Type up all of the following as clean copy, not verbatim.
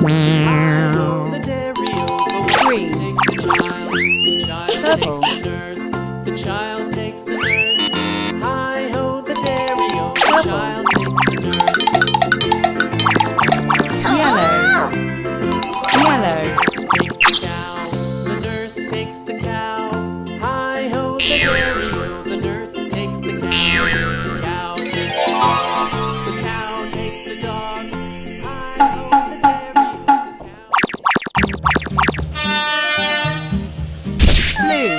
Hi-ho, the dairy-o, the Green. woman takes the child. The child Purple. takes the nurse. The child takes the nurse. Hi-ho, the dairy-o, the Purple. child takes the nurse. Yellow. Yellow. Takes the cow. The nurse takes the cow. Hi-ho, the dairy-o, the nurse takes the cow. The cow takes the dog. The cow takes the dog. Hi-ho, the dairy-o, the cow. Blue.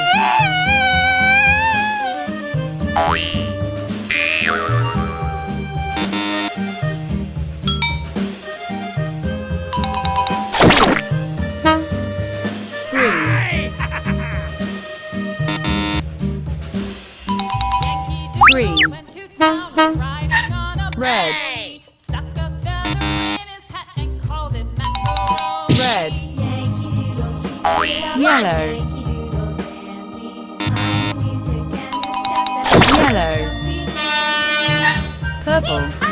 Green. Red. Red. Yellow. Yellow. Purple.